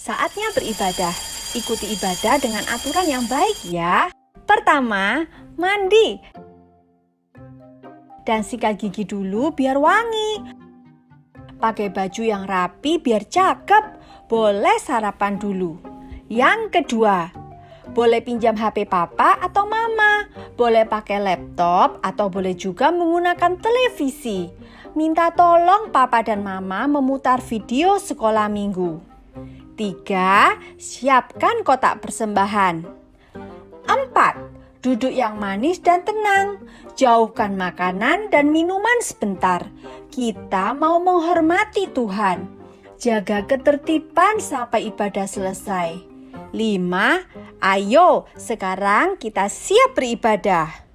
Saatnya beribadah. Ikuti ibadah dengan aturan yang baik ya. Pertama, mandi. Dan sikat gigi dulu biar wangi. Pakai baju yang rapi biar cakep. Boleh sarapan dulu. Yang kedua, boleh pinjam HP papa atau mama. Boleh pakai laptop atau boleh juga menggunakan televisi. Minta tolong papa dan mama memutar video sekolah minggu. 3. Siapkan kotak persembahan. 4. Duduk yang manis dan tenang. Jauhkan makanan dan minuman sebentar. Kita mau menghormati Tuhan. Jaga ketertiban sampai ibadah selesai. 5. Ayo, sekarang kita siap beribadah.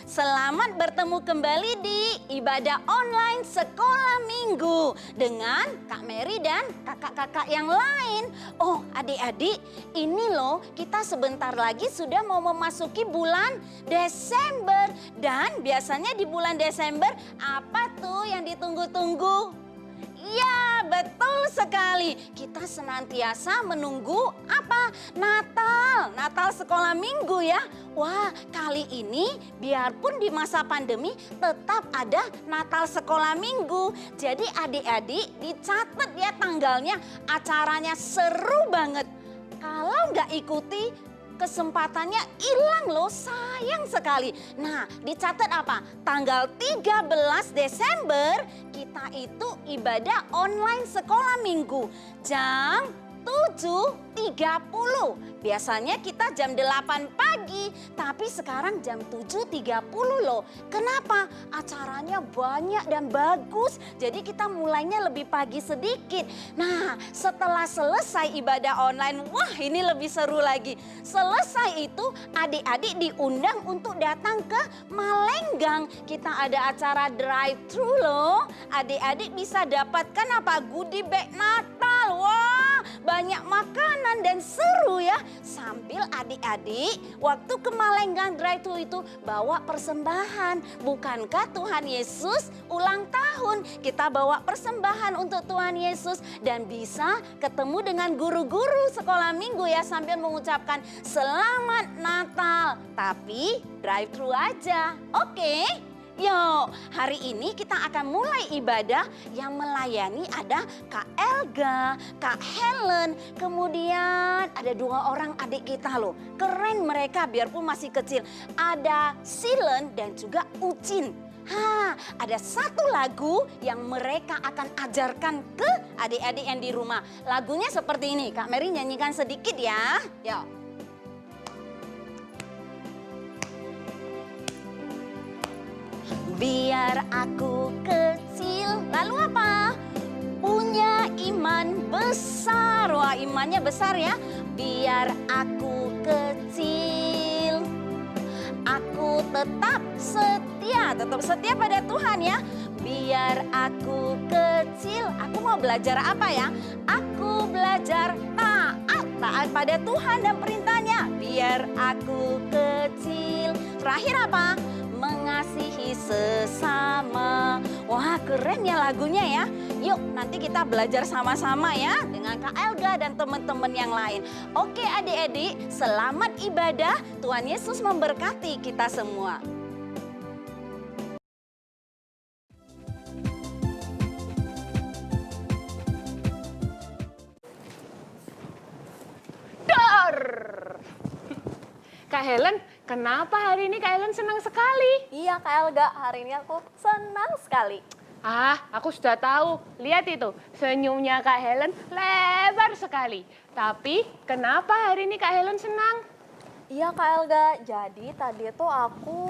Selamat bertemu kembali di ibadah online sekolah minggu dengan Kak Mary dan kakak-kakak yang lain. Oh adik-adik, ini loh kita sebentar lagi sudah mau memasuki bulan Desember. Dan biasanya di bulan Desember apa tuh yang ditunggu-tunggu? Ya, betul sekali. Kita senantiasa menunggu apa? Natal sekolah minggu ya. Wah, kali ini biarpun di masa pandemi tetap ada Natal sekolah minggu. Jadi adik-adik dicatat ya tanggalnya, acaranya seru banget. Kalau nggak ikuti, kesempatannya hilang loh, sayang sekali. Nah, dicatat apa? Tanggal 13 Desember kita itu ibadah online sekolah minggu. Jam 7.30. Biasanya kita jam 8 pagi, tapi sekarang jam 7.30 loh. Kenapa? Acaranya banyak dan bagus, jadi kita mulainya lebih pagi sedikit. Nah, setelah selesai ibadah online, wah ini lebih seru lagi. Selesai itu adik-adik diundang untuk datang ke Malenggang. Kita ada acara drive-thru loh. Adik-adik bisa dapatkan apa? Goodie bag Natal. Wah, banyak makanan dan seru ya. Sambil adik-adik waktu ke Malenggang drive-thru itu bawa persembahan. Bukankah Tuhan Yesus ulang tahun? Kita bawa persembahan untuk Tuhan Yesus dan bisa ketemu dengan guru-guru sekolah minggu ya sambil mengucapkan Selamat Natal. Tapi drive-thru aja. Oke? Yuk, hari ini kita akan mulai ibadah yang melayani ada Kak Elga, Kak Helen, kemudian ada 2 orang adik kita loh. Keren mereka biarpun masih kecil. Ada Silen dan juga Ucin. Ada satu lagu yang mereka akan ajarkan ke adik-adik yang di rumah. Lagunya seperti ini, Kak Mary nyanyikan sedikit ya. Yuk. Biar aku kecil, lalu apa? Punya iman besar. Wah, imannya besar ya. Biar aku kecil, aku tetap setia pada Tuhan ya. biar aku kecil. Aku mau belajar apa ya? Aku belajar taat pada Tuhan dan perintahnya. Biar aku kecil. Terakhir apa? Mengasihi sesama. Wah, keren ya lagunya ya. Yuk nanti kita belajar sama-sama ya dengan Kak Elga dan teman-teman yang lain. Oke adik-adik, selamat ibadah. Tuhan Yesus memberkati kita semua. Kak Helen, kenapa hari ini Kak Helen senang sekali? Iya Kak Elga, hari ini aku senang sekali. Aku sudah tahu. Lihat itu, senyumnya Kak Helen lebar sekali. Tapi kenapa hari ini Kak Helen senang? Iya Kak Elga, jadi tadi itu aku...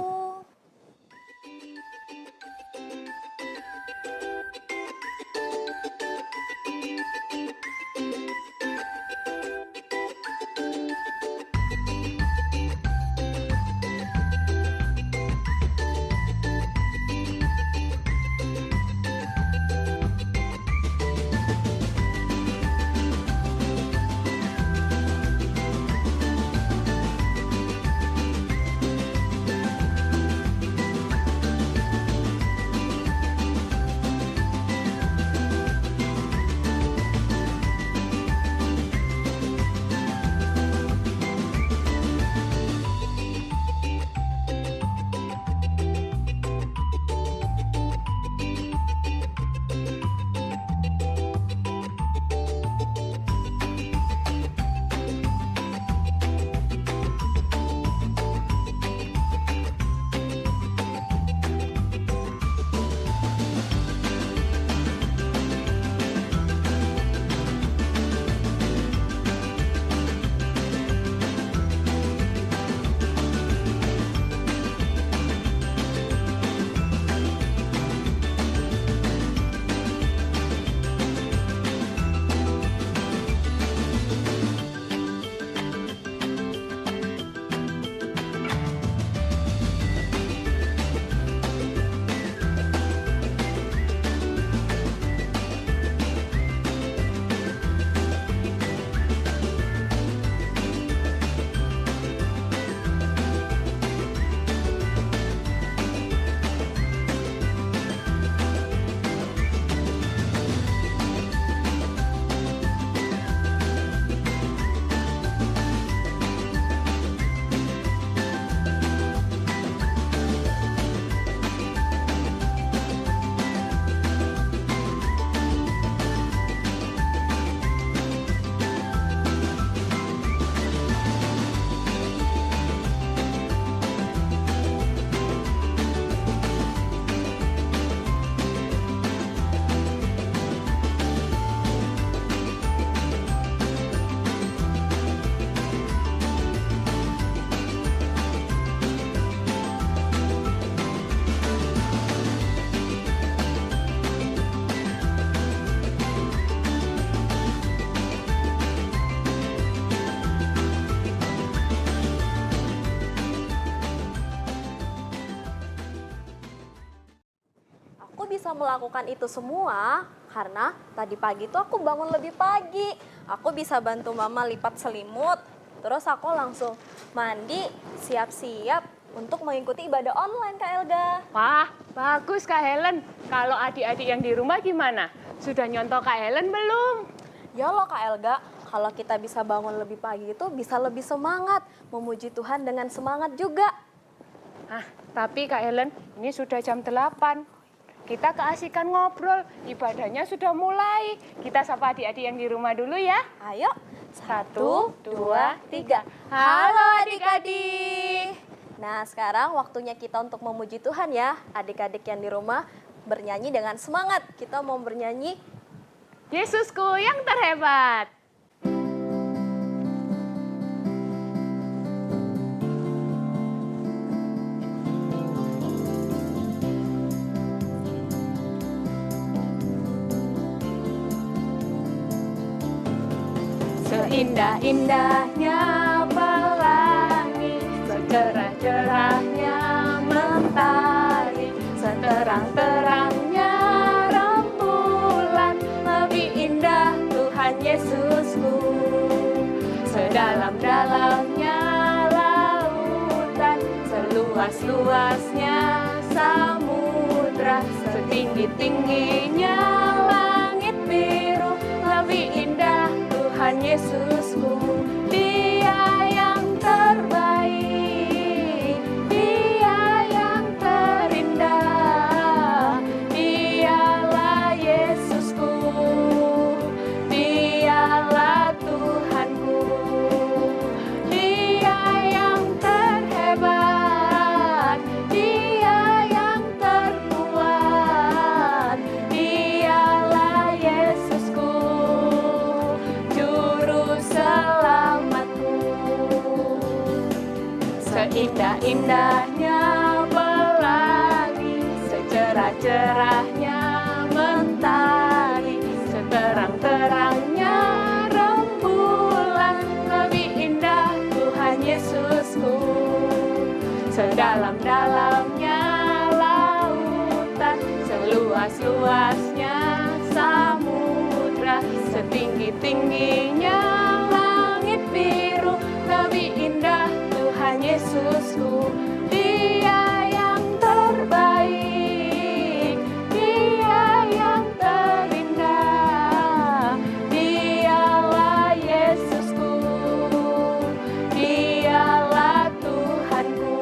bisa melakukan itu semua karena tadi pagi tuh aku bangun lebih pagi. Aku bisa bantu mama lipat selimut, terus aku langsung mandi, siap-siap untuk mengikuti ibadah online, Kak Elga. Wah, bagus Kak Helen. Kalau adik-adik yang di rumah gimana? Sudah nyontoh Kak Helen belum? Ya loh Kak Elga, kalau kita bisa bangun lebih pagi itu bisa lebih semangat, memuji Tuhan dengan semangat juga. Tapi Kak Helen, ini sudah jam 8. Kita keasikan ngobrol, ibadahnya sudah mulai. Kita sapa adik-adik yang di rumah dulu ya. Ayo, 1, 2, 3. Halo adik-adik. Nah sekarang waktunya kita untuk memuji Tuhan ya. Adik-adik yang di rumah bernyanyi dengan semangat. Kita mau bernyanyi Yesusku yang terhebat. Seindah-indahnya pelangi, secerah-cerahnya mentari, seterang-terangnya sedalam-dalamnya lautan, seluas-luasnya samudra, setinggi-tingginya langit biru. Lebih indah Tuhan Yesusku, Dia yang terbaik, Dia yang terindah. Dialah Yesusku, Dialah Tuhanku, Dia yang terhebat, Dia yang terkuat. Dialah Yesusku, Juru Selamatku. Seindah-indahnya pelangi, secerah-cerahnya mentari, seterang-terangnya rembulan. Lebih indah Tuhan Yesusku, sedalam-dalamnya lautan, seluas-luasnya samudra, setinggi-tingginya langit biru. Lebih indah Tuhan Yesusku, Dia yang terbaik, Dia yang terindah. Dialah Yesusku, Dialah Tuhanku,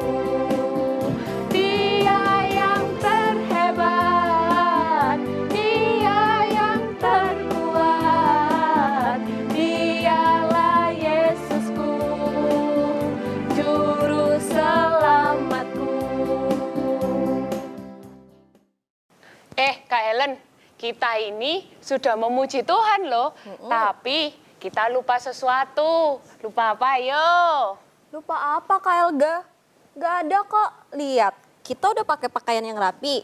Dia yang terhebat, Dia yang terkuat. Dialah Yesusku, Juru Selamatku. Kak Helen, kita ini sudah memuji Tuhan loh, tapi kita lupa sesuatu. Lupa apa, yo? Lupa apa Kak Elga? Gak ada kok. Lihat, kita udah pakai pakaian yang rapi.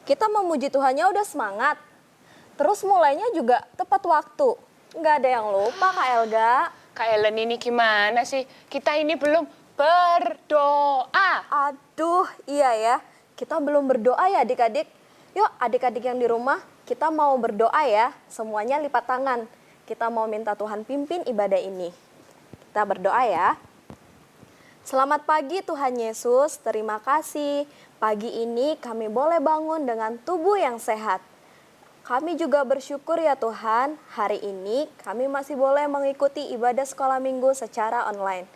Kita memuji Tuhannya udah semangat. Terus mulainya juga tepat waktu. Gak ada yang lupa Kak Elga. Kak Helen ini gimana sih? Kita ini belum berdoa. Aduh, iya ya. Kita belum berdoa ya adik-adik. Yuk adik-adik yang di rumah, kita mau berdoa ya. Semuanya lipat tangan. Kita mau minta Tuhan pimpin ibadah ini. Kita berdoa ya. Selamat pagi Tuhan Yesus, terima kasih. Pagi ini kami boleh bangun dengan tubuh yang sehat. Kami juga bersyukur ya Tuhan, hari ini kami masih boleh mengikuti ibadah sekolah minggu secara online.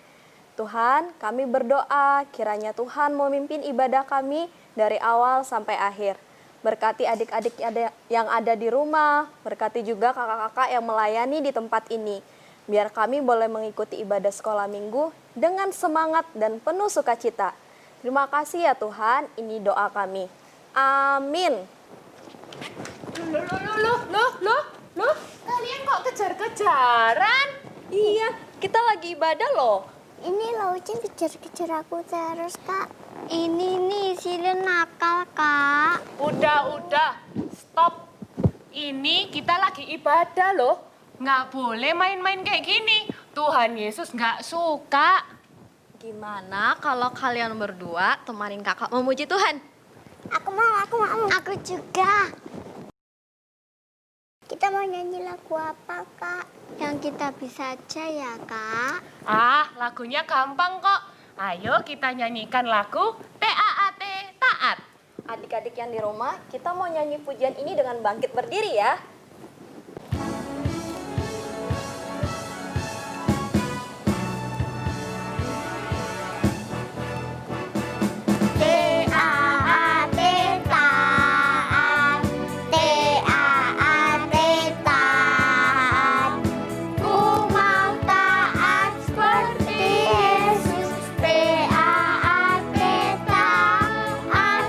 Tuhan, kami berdoa kiranya Tuhan memimpin ibadah kami dari awal sampai akhir. Berkati adik-adik yang ada di rumah, berkati juga kakak-kakak yang melayani di tempat ini. Biar kami boleh mengikuti ibadah sekolah minggu dengan semangat dan penuh sukacita. Terima kasih ya Tuhan, ini doa kami. Amin. Loh, kalian kok kejar-kejaran? Iya, kita lagi ibadah loh. Ini Laucin kejar-kejar aku terus, Kak. Ini nih, Silin nakal, Kak. Udah, stop. Ini kita lagi ibadah loh. Nggak boleh main-main kayak gini. Tuhan Yesus nggak suka. Gimana kalau kalian berdua temanin kakak memuji Tuhan? Aku mau. Aku juga. Kita mau nyanyi lagu apa, Kak? Yang kita bisa aja ya, Kak. Lagunya gampang kok. Ayo kita nyanyikan lagu T-A-A-T, taat. Adik-adik yang di rumah, kita mau nyanyi pujian ini dengan bangkit berdiri ya. T-A-A-T taat. T-A-A-T taat. Ku mau taat seperti Yesus. T-A-A-T taat.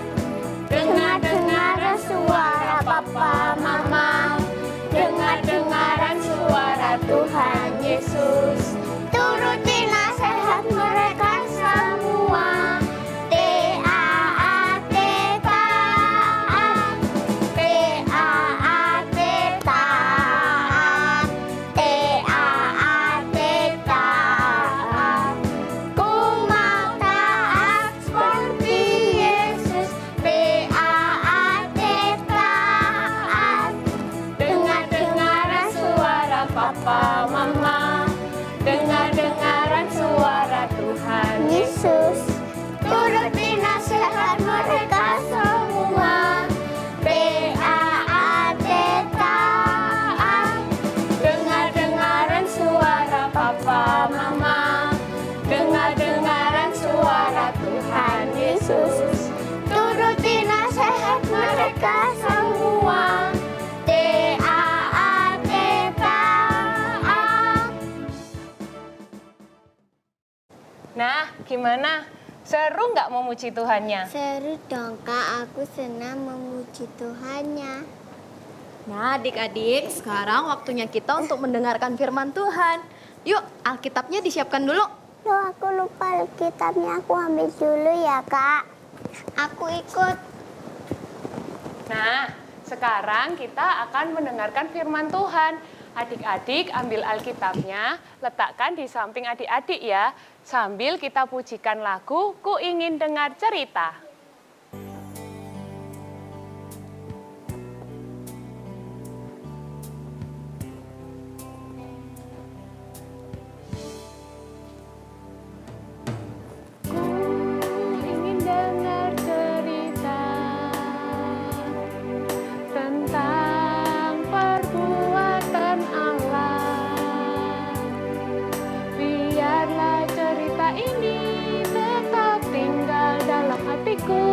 Dengar suara papa mama. gimana? Seru nggak memuji Tuhannya? Seru dong Kak, aku senang memuji Tuhannya. Nah adik-adik, sekarang waktunya kita untuk mendengarkan firman Tuhan. Yuk, Alkitabnya disiapkan dulu. Loh, aku lupa Alkitabnya, aku ambil dulu ya Kak. Aku ikut. Nah, sekarang kita akan mendengarkan firman Tuhan. Adik-adik ambil Alkitabnya, letakkan di samping adik-adik ya. Sambil kita pujikan lagu, Ku Ingin Dengar Cerita. Ingin dengar cerita tentang perbuatan Allah. Biarlah cerita ini tetap tinggal dalam hatiku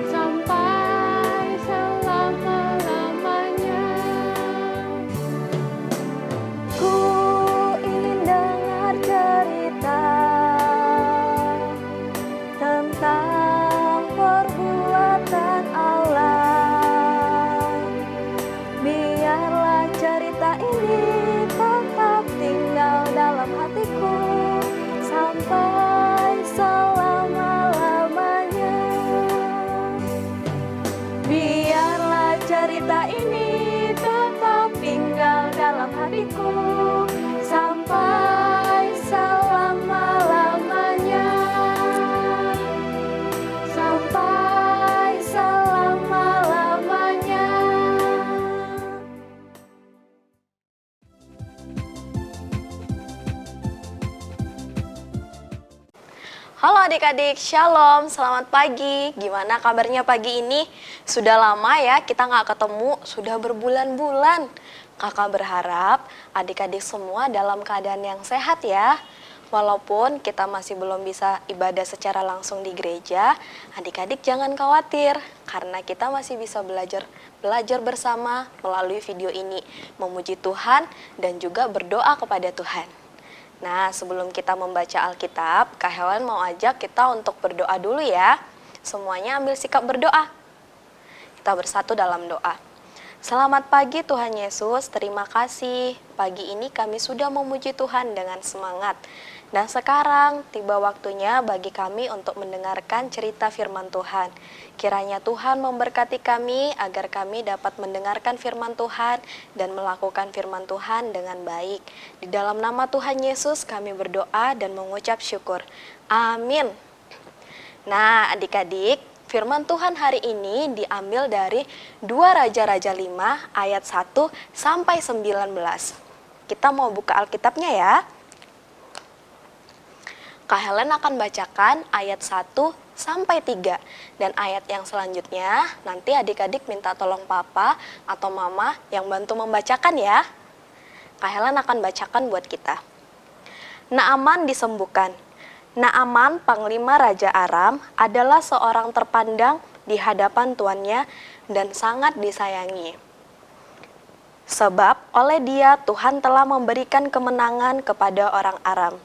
sampai selama-lamanya. Ku ingin dengar cerita tentang perbuatan Allah. Biarlah cerita ini tetap tinggal dalam hatiku sampai selama-lamanya. Biarlah cerita ini tetap tinggal dalam hatiku sampai selama-lamanya. Sampai selama-lamanya. Halo adik-adik, shalom, selamat pagi. Gimana kabarnya pagi ini? Sudah lama ya kita nggak ketemu, sudah berbulan-bulan. Kakak berharap adik-adik semua dalam keadaan yang sehat ya. Walaupun kita masih belum bisa ibadah secara langsung di gereja, adik-adik jangan khawatir karena kita masih bisa belajar bersama melalui video ini, memuji Tuhan dan juga berdoa kepada Tuhan. Nah, sebelum kita membaca Alkitab, Kak Helen mau ajak kita untuk berdoa dulu ya. Semuanya ambil sikap berdoa. Kita bersatu dalam doa. Selamat pagi Tuhan Yesus, terima kasih. Pagi ini kami sudah memuji Tuhan dengan semangat. Dan sekarang tiba waktunya bagi kami untuk mendengarkan cerita firman Tuhan. Kiranya Tuhan memberkati kami agar kami dapat mendengarkan firman Tuhan dan melakukan firman Tuhan dengan baik. Di dalam nama Tuhan Yesus kami berdoa dan mengucap syukur. Amin. Nah adik-adik, firman Tuhan hari ini diambil dari 2 Raja-Raja 5 ayat 1 sampai 19. Kita mau buka Alkitabnya ya. Kak Helen akan bacakan ayat 1 sampai 3. Dan ayat yang selanjutnya nanti adik-adik minta tolong papa atau mama yang bantu membacakan ya. Kak Helen akan bacakan buat kita. Naaman disembuhkan. Naaman, panglima Raja Aram, adalah seorang terpandang di hadapan tuannya dan sangat disayangi. Sebab oleh dia Tuhan telah memberikan kemenangan kepada orang Aram.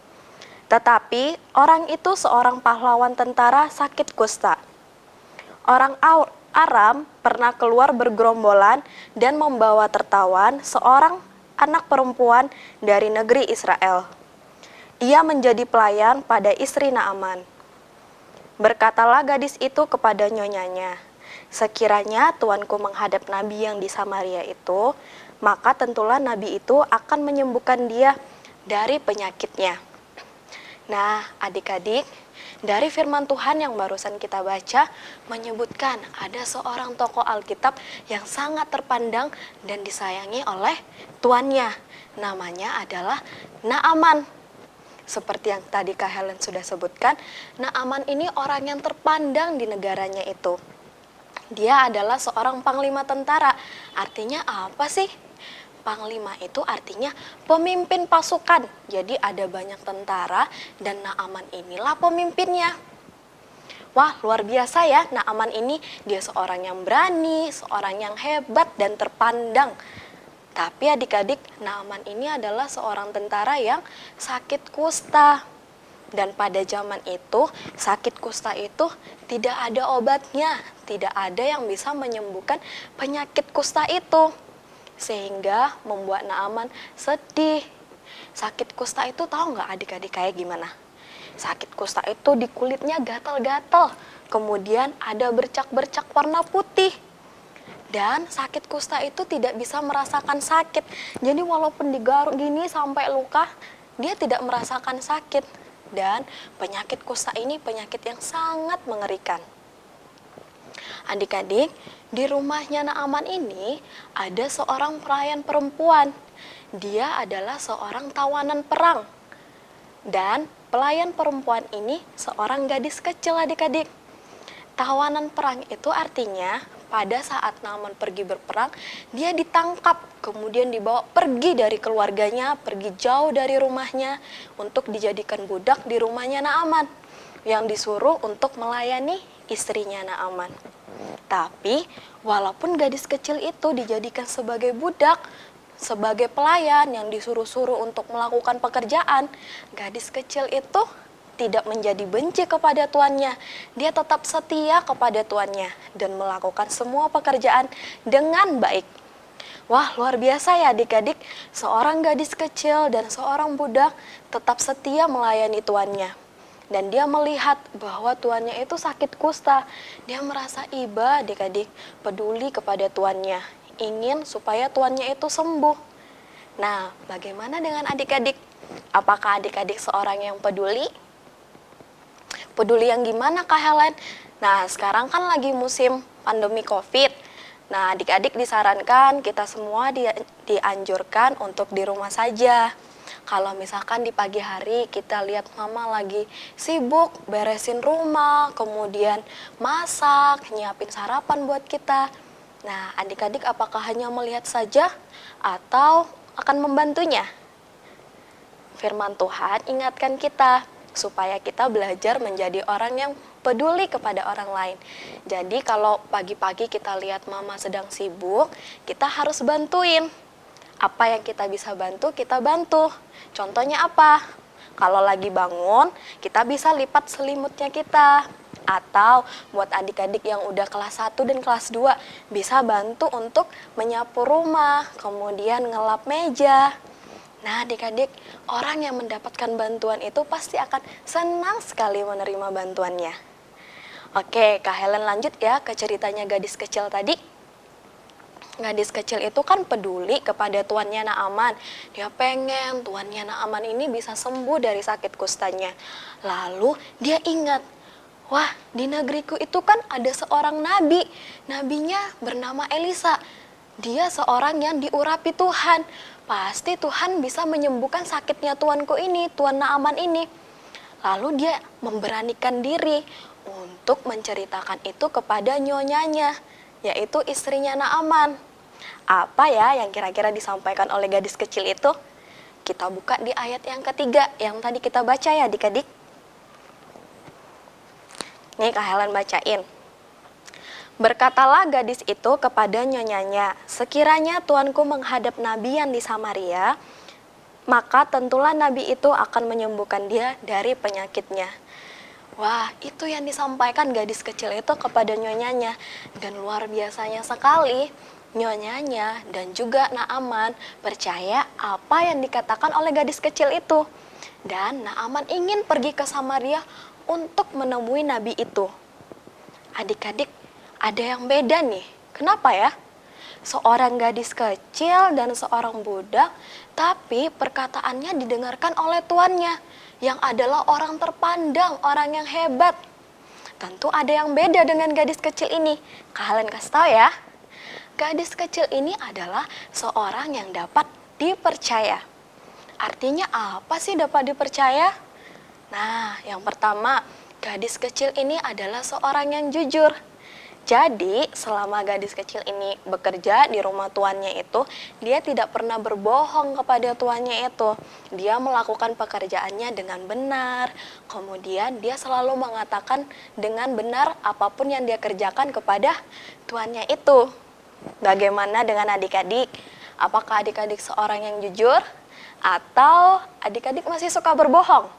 Tetapi orang itu seorang pahlawan tentara sakit kusta. Orang Aram pernah keluar bergerombolan dan membawa tertawan seorang anak perempuan dari negeri Israel. Ia menjadi pelayan pada istri Naaman. Berkatalah gadis itu kepada nyonyanya, sekiranya tuanku menghadap nabi yang di Samaria itu, maka tentulah nabi itu akan menyembuhkan dia dari penyakitnya. Nah, adik-adik, dari firman Tuhan yang barusan kita baca menyebutkan ada seorang tokoh Alkitab yang sangat terpandang dan disayangi oleh tuannya. Namanya adalah Naaman. Seperti yang tadi Kak Helen sudah sebutkan, Naaman ini orang yang terpandang di negaranya itu. Dia adalah seorang panglima tentara. Artinya apa sih? Panglima itu artinya pemimpin pasukan. Jadi ada banyak tentara dan Naaman inilah pemimpinnya. Wah, luar biasa ya Naaman ini. Dia seorang yang berani, seorang yang hebat dan terpandang. Tapi adik-adik, Naaman ini adalah seorang tentara yang sakit kusta. Dan pada zaman itu, sakit kusta itu tidak ada obatnya, tidak ada yang bisa menyembuhkan penyakit kusta itu. Sehingga membuat Naaman sedih. Sakit kusta itu tahu nggak adik-adik kayak gimana? Sakit kusta itu di kulitnya gatal-gatal, kemudian ada bercak-bercak warna putih. Dan sakit kusta itu tidak bisa merasakan sakit. Jadi walaupun digaruk gini sampai luka, dia tidak merasakan sakit. Dan penyakit kusta ini penyakit yang sangat mengerikan. Adik-adik, di rumahnya Naaman ini ada seorang pelayan perempuan. Dia adalah seorang tawanan perang. Dan pelayan perempuan ini seorang gadis kecil, adik-adik. Tawanan perang itu artinya pada saat Naaman pergi berperang, dia ditangkap, kemudian dibawa pergi dari keluarganya, pergi jauh dari rumahnya untuk dijadikan budak di rumahnya Naaman, yang disuruh untuk melayani istrinya Naaman. Tapi walaupun gadis kecil itu dijadikan sebagai budak, sebagai pelayan yang disuruh-suruh untuk melakukan pekerjaan, gadis kecil itu tidak menjadi benci kepada tuannya. Dia tetap setia kepada tuannya dan melakukan semua pekerjaan dengan baik. Wah, luar biasa ya adik-adik, seorang gadis kecil dan seorang budak tetap setia melayani tuannya. Dan dia melihat bahwa tuannya itu sakit kusta. Dia merasa iba adik-adik, peduli kepada tuannya, ingin supaya tuannya itu sembuh. Nah, bagaimana dengan adik-adik? Apakah adik-adik seorang yang peduli? Peduli yang gimana Kak Helen? Nah, sekarang kan lagi musim pandemi COVID. Nah, adik-adik disarankan, kita semua dianjurkan untuk di rumah saja. Kalau misalkan di pagi hari kita lihat mama lagi sibuk beresin rumah, kemudian masak, nyiapin sarapan buat kita. Nah, adik-adik apakah hanya melihat saja atau akan membantunya? Firman Tuhan ingatkan kita supaya kita belajar menjadi orang yang peduli kepada orang lain. Jadi kalau pagi-pagi kita lihat mama sedang sibuk, kita harus bantuin. Apa yang kita bisa bantu, kita bantu. Contohnya apa? Kalau lagi bangun, kita bisa lipat selimutnya kita. Atau buat adik-adik yang udah kelas 1 dan kelas 2, bisa bantu untuk menyapu rumah, kemudian ngelap meja. Nah, adik-adik, orang yang mendapatkan bantuan itu pasti akan senang sekali menerima bantuannya. Oke, Kak Helen lanjut ya ke ceritanya gadis kecil tadi. Gadis kecil itu kan peduli kepada tuannya Naaman. Dia pengen tuannya Naaman ini bisa sembuh dari sakit kustanya. Lalu dia ingat, wah, di negeriku itu kan ada seorang nabi. Nabinya bernama Elisa. Dia seorang yang diurapi Tuhan. Pasti Tuhan bisa menyembuhkan sakitnya tuanku ini, tuan Naaman ini. Lalu dia memberanikan diri untuk menceritakan itu kepada nyonyanya, yaitu istrinya Naaman. Apa ya yang kira-kira disampaikan oleh gadis kecil itu? Kita buka di ayat yang ketiga, yang tadi kita baca ya adik-adik. Nih Kak Helen bacain. Berkatalah gadis itu kepada nyonyanya, sekiranya tuanku menghadap nabi yang di Samaria, maka tentulah nabi itu akan menyembuhkan dia dari penyakitnya. Wah, itu yang disampaikan gadis kecil itu kepada nyonyanya. Dan luar biasanya sekali, nyonyanya dan juga Naaman percaya apa yang dikatakan oleh gadis kecil itu. Dan Naaman ingin pergi ke Samaria untuk menemui nabi itu. Adik-adik, ada yang beda nih. Kenapa ya? Seorang gadis kecil dan seorang budak, tapi perkataannya didengarkan oleh tuannya, yang adalah orang terpandang, orang yang hebat. Tentu ada yang beda dengan gadis kecil ini. Kalian kasih tahu ya. Gadis kecil ini adalah seorang yang dapat dipercaya. Artinya apa sih dapat dipercaya? Nah, yang pertama, gadis kecil ini adalah seorang yang jujur. Jadi, selama gadis kecil ini bekerja di rumah tuannya itu, dia tidak pernah berbohong kepada tuannya itu. Dia melakukan pekerjaannya dengan benar, kemudian dia selalu mengatakan dengan benar apapun yang dia kerjakan kepada tuannya itu. Bagaimana dengan adik-adik? Apakah adik-adik seorang yang jujur? Atau adik-adik masih suka berbohong?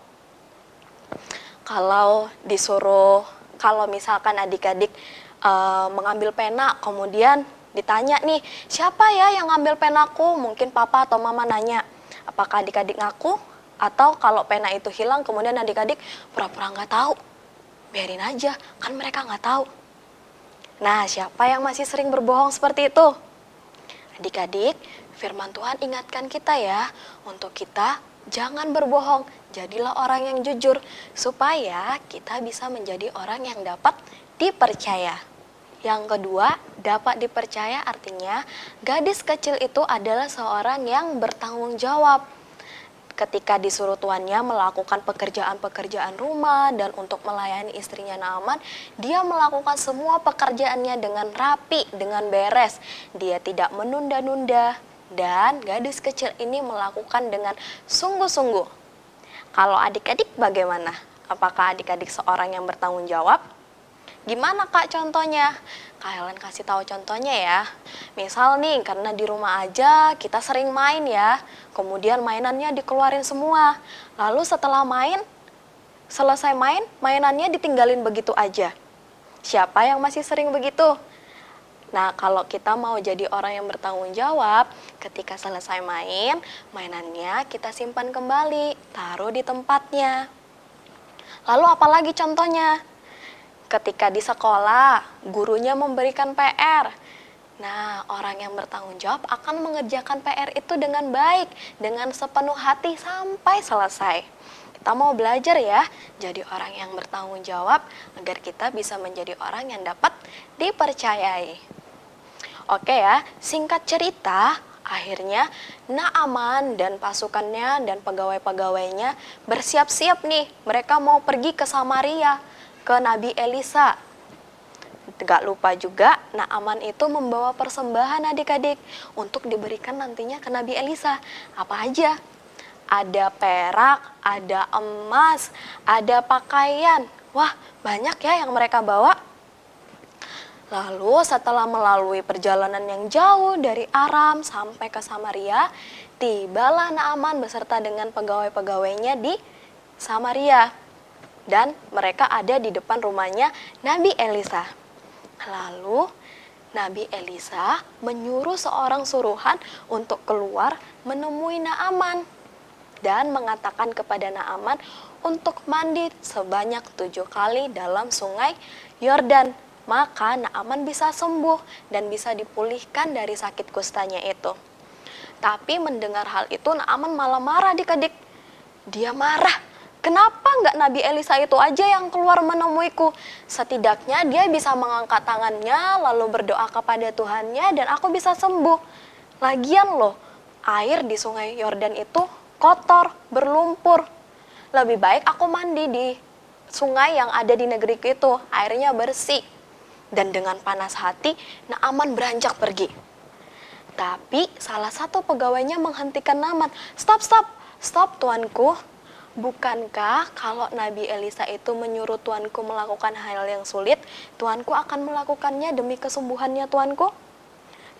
kalau misalkan adik-adik mengambil pena, kemudian ditanya nih, siapa ya yang ngambil penaku? Mungkin papa atau mama nanya, apakah adik-adik ngaku? Atau kalau pena itu hilang, kemudian adik-adik pura-pura nggak tahu? Biarin aja, kan mereka nggak tahu. Nah, siapa yang masih sering berbohong seperti itu? Adik-adik, firman Tuhan ingatkan kita ya, untuk kita jangan berbohong. Jadilah orang yang jujur, supaya kita bisa menjadi orang yang dapat dipercaya. Yang kedua, dapat dipercaya artinya gadis kecil itu adalah seorang yang bertanggung jawab. Ketika disuruh tuannya melakukan pekerjaan-pekerjaan rumah dan untuk melayani istrinya Naaman, dia melakukan semua pekerjaannya dengan rapi, dengan beres. Dia tidak menunda-nunda dan gadis kecil ini melakukan dengan sungguh-sungguh. Kalau adik-adik bagaimana? Apakah adik-adik seorang yang bertanggung jawab? Gimana Kak contohnya? Kak Helen kasih tahu contohnya ya. Misal nih, karena di rumah aja kita sering main ya. Kemudian mainannya dikeluarin semua. Lalu setelah selesai main, mainannya ditinggalin begitu aja. Siapa yang masih sering begitu? Nah, kalau kita mau jadi orang yang bertanggung jawab, ketika selesai main, mainannya kita simpan kembali, taruh di tempatnya. Lalu apalagi contohnya? Ketika di sekolah, gurunya memberikan PR. Nah, orang yang bertanggung jawab akan mengerjakan PR itu dengan baik, dengan sepenuh hati sampai selesai. Kita mau belajar ya, jadi orang yang bertanggung jawab agar kita bisa menjadi orang yang dapat dipercayai. Oke ya, singkat cerita, akhirnya Naaman dan pasukannya dan pegawai-pegawainya bersiap-siap nih. Mereka mau pergi ke Samaria, ke Nabi Elisa. Gak lupa juga Naaman itu membawa persembahan adik-adik untuk diberikan nantinya ke Nabi Elisa. Apa aja? Ada perak, ada emas, ada pakaian. Wah, banyak ya yang mereka bawa. Lalu setelah melalui perjalanan yang jauh dari Aram sampai ke Samaria, tibalah Naaman beserta dengan pegawai-pegawainya di Samaria. Dan mereka ada di depan rumahnya Nabi Elisa. Lalu Nabi Elisa menyuruh seorang suruhan untuk keluar menemui Naaman dan mengatakan kepada Naaman untuk mandi sebanyak 7 kali dalam sungai Yordan. Maka Naaman bisa sembuh dan bisa dipulihkan dari sakit kustanya itu. Tapi mendengar hal itu Naaman malah marah adik-adik. Dia marah. Kenapa nggak Nabi Elisa itu aja yang keluar menemuiku? Setidaknya dia bisa mengangkat tangannya lalu berdoa kepada Tuhannya dan aku bisa sembuh. Lagian loh, air di sungai Yordan itu kotor, berlumpur. Lebih baik aku mandi di sungai yang ada di negeriku itu, airnya bersih. Dan dengan panas hati, Naaman beranjak pergi. Tapi salah satu pegawainya menghentikan Naaman. Stop tuanku. Bukankah kalau Nabi Elisa itu menyuruh tuanku melakukan hal yang sulit, tuanku akan melakukannya demi kesembuhannya tuanku?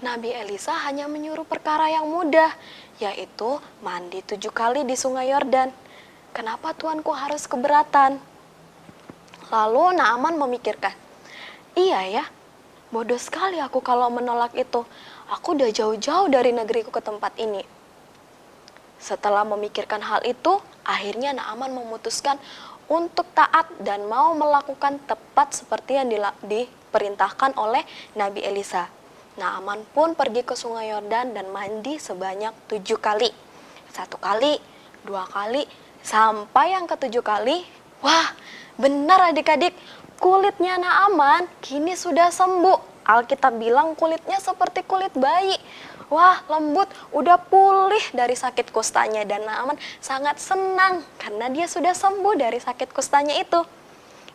Nabi Elisa hanya menyuruh perkara yang mudah, yaitu mandi 7 kali di sungai Yordan. Kenapa tuanku harus keberatan? Lalu Naaman memikirkan, iya ya, bodoh sekali aku kalau menolak itu. Aku udah jauh-jauh dari negeriku ke tempat ini. Setelah memikirkan hal itu, akhirnya Naaman memutuskan untuk taat dan mau melakukan tepat seperti yang diperintahkan oleh Nabi Elisa. Naaman pun pergi ke sungai Yordan dan mandi sebanyak 7 kali. 1 kali, 2 kali, sampai yang ke-7 kali. Wah, benar adik-adik, kulitnya Naaman kini sudah sembuh. Alkitab bilang kulitnya seperti kulit bayi. Wah, lembut, udah pulih dari sakit kustanya dan Naaman sangat senang karena dia sudah sembuh dari sakit kustanya itu.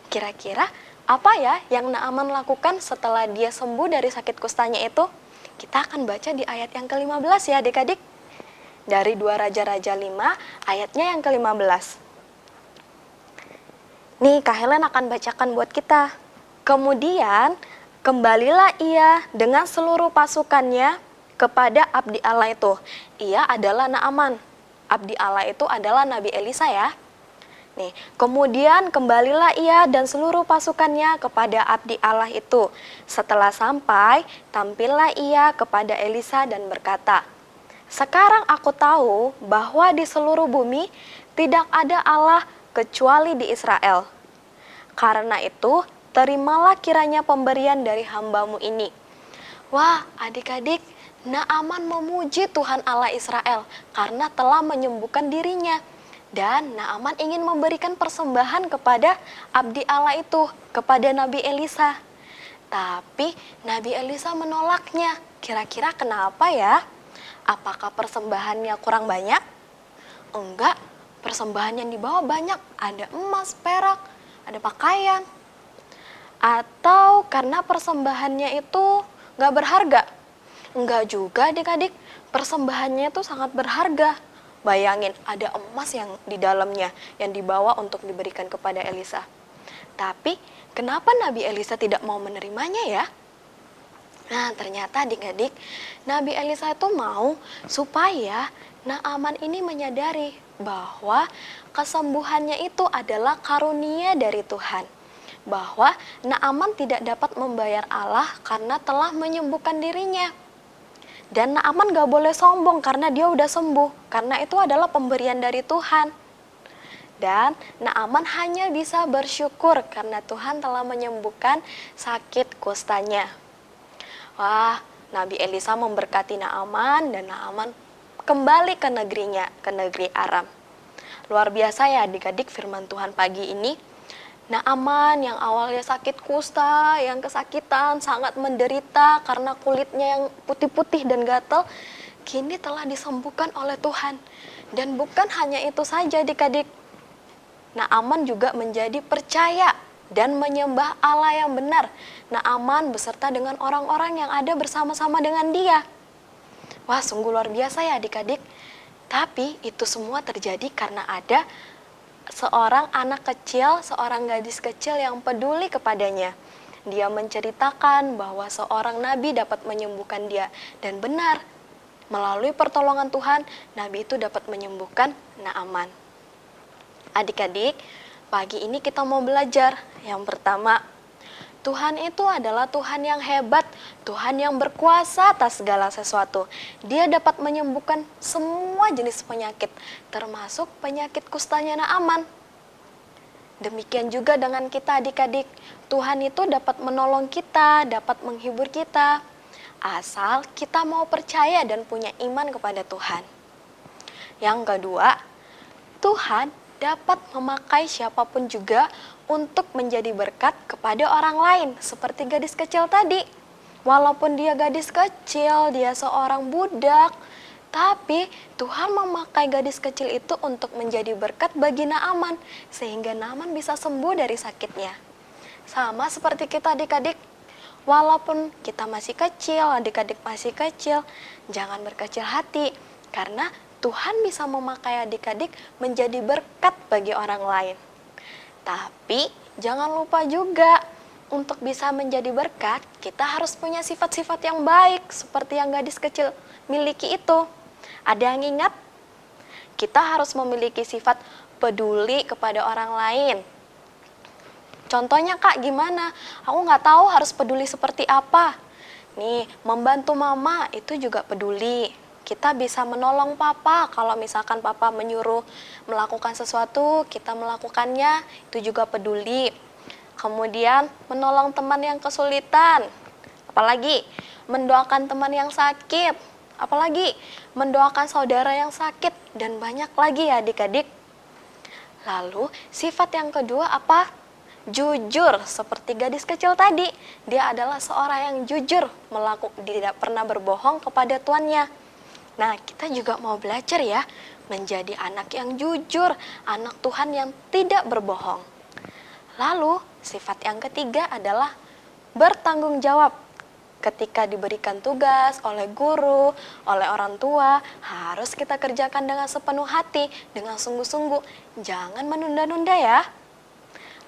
Kira-kira apa ya yang Naaman lakukan setelah dia sembuh dari sakit kustanya itu? Kita akan baca di ayat yang ke-15 ya adik-adik. Dari 2 Raja-Raja 5 ayatnya yang ke-15. Nih Kak Helen akan bacakan buat kita. Kemudian kembalilah ia dengan seluruh pasukannya kepada abdi Allah itu. Ia adalah Naaman. Abdi Allah itu adalah Nabi Elisa ya. Nih, kemudian kembalilah ia dan seluruh pasukannya kepada abdi Allah itu. Setelah sampai, tampillah ia kepada Elisa dan berkata, "Sekarang aku tahu bahwa di seluruh bumi tidak ada Allah kecuali di Israel. Karena itu, terimalah kiranya pemberian dari hambamu ini." Wah, adik-adik, Naaman memuji Tuhan Allah Israel karena telah menyembuhkan dirinya. Dan Naaman ingin memberikan persembahan kepada abdi Allah itu, kepada Nabi Elisa. Tapi Nabi Elisa menolaknya. Kira-kira kenapa ya? Apakah persembahannya kurang banyak? Enggak, persembahan yang dibawa banyak. Ada emas, perak, ada pakaian. Atau karena persembahannya itu nggak berharga? Enggak juga adik-adik, persembahannya itu sangat berharga. Bayangin ada emas yang di dalamnya yang dibawa untuk diberikan kepada Elisa. Tapi kenapa Nabi Elisa tidak mau menerimanya ya? Nah, ternyata adik-adik, Nabi Elisa itu mau supaya Naaman ini menyadari bahwa kesembuhannya itu adalah karunia dari Tuhan. Bahwa Naaman tidak dapat membayar Allah karena telah menyembuhkan dirinya. Dan Naaman gak boleh sombong karena dia udah sembuh. Karena itu adalah pemberian dari Tuhan. Dan Naaman hanya bisa bersyukur karena Tuhan telah menyembuhkan sakit kustanya. Wah, Nabi Elisa memberkati Naaman dan Naaman kembali ke negerinya, ke negeri Aram. Luar biasa ya adik-adik firman Tuhan pagi ini. Naaman yang awalnya sakit kusta, yang kesakitan, sangat menderita karena kulitnya yang putih-putih dan gatal, kini telah disembuhkan oleh Tuhan. Dan bukan hanya itu saja adik-adik. Naaman juga menjadi percaya dan menyembah Allah yang benar. Naaman beserta dengan orang-orang yang ada bersama-sama dengan dia. Wah, sungguh luar biasa ya adik-adik. Tapi itu semua terjadi karena ada seorang anak kecil, seorang gadis kecil yang peduli kepadanya. Dia menceritakan bahwa seorang nabi dapat menyembuhkan dia. Dan benar, melalui pertolongan Tuhan, nabi itu dapat menyembuhkan Naaman. Adik-adik, pagi ini kita mau belajar. Yang pertama, Tuhan itu adalah Tuhan yang hebat, Tuhan yang berkuasa atas segala sesuatu. Dia dapat menyembuhkan semua jenis penyakit, termasuk penyakit kustanya Naaman. Demikian juga dengan kita adik-adik, Tuhan itu dapat menolong kita, dapat menghibur kita, asal kita mau percaya dan punya iman kepada Tuhan. Yang kedua, Tuhan dapat memakai siapapun juga untuk menjadi berkat kepada orang lain, seperti gadis kecil tadi. Walaupun dia gadis kecil, dia seorang budak, tapi Tuhan memakai gadis kecil itu untuk menjadi berkat bagi Naaman, sehingga Naaman bisa sembuh dari sakitnya. Sama seperti kita adik-adik, walaupun kita masih kecil, adik-adik masih kecil, jangan berkecil hati, karena Tuhan bisa memakai adik-adik menjadi berkat bagi orang lain. Tapi jangan lupa juga, untuk bisa menjadi berkat, kita harus punya sifat-sifat yang baik seperti yang gadis kecil miliki itu. Ada yang ingat? Kita harus memiliki sifat peduli kepada orang lain. Contohnya Kak, gimana? Aku nggak tahu harus peduli seperti apa. Nih, membantu mama itu juga peduli. Kita bisa menolong papa, kalau misalkan papa menyuruh melakukan sesuatu, kita melakukannya, itu juga peduli. Kemudian menolong teman yang kesulitan, apalagi mendoakan teman yang sakit, apalagi mendoakan saudara yang sakit, dan banyak lagi ya adik-adik. Lalu sifat yang kedua apa? Jujur, seperti gadis kecil tadi. Dia adalah seorang yang jujur, tidak pernah berbohong kepada tuannya. Nah, kita juga mau belajar ya, menjadi anak yang jujur, anak Tuhan yang tidak berbohong. Lalu, sifat yang ketiga adalah bertanggung jawab. Ketika diberikan tugas oleh guru, oleh orang tua, harus kita kerjakan dengan sepenuh hati, dengan sungguh-sungguh. Jangan menunda-nunda ya.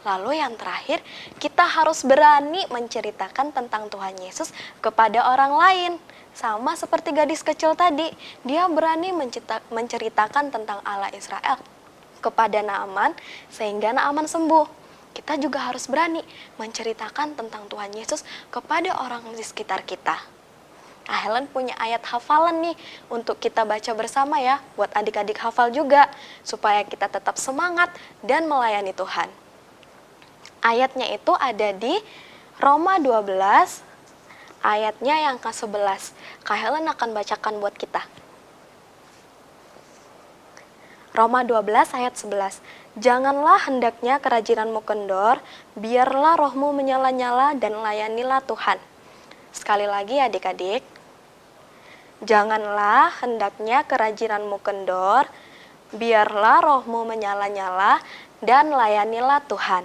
Lalu yang terakhir, kita harus berani menceritakan tentang Tuhan Yesus kepada orang lain. Sama seperti gadis kecil tadi, dia berani menceritakan tentang Allah Israel kepada Naaman sehingga Naaman sembuh. Kita juga harus berani menceritakan tentang Tuhan Yesus kepada orang di sekitar kita. Nah, Helen punya ayat hafalan nih untuk kita baca bersama ya, buat adik-adik hafal juga, supaya kita tetap semangat dan melayani Tuhan. Ayatnya itu ada di Roma 12, ayatnya yang ke-11. Kak Helen akan bacakan buat kita. Roma 12 ayat 11. Janganlah hendaknya kerajinanmu kendor, biarlah rohmu menyala-nyala dan layanilah Tuhan. Sekali lagi adik-adik. Janganlah hendaknya kerajinanmu kendor, biarlah rohmu menyala-nyala dan layanilah Tuhan.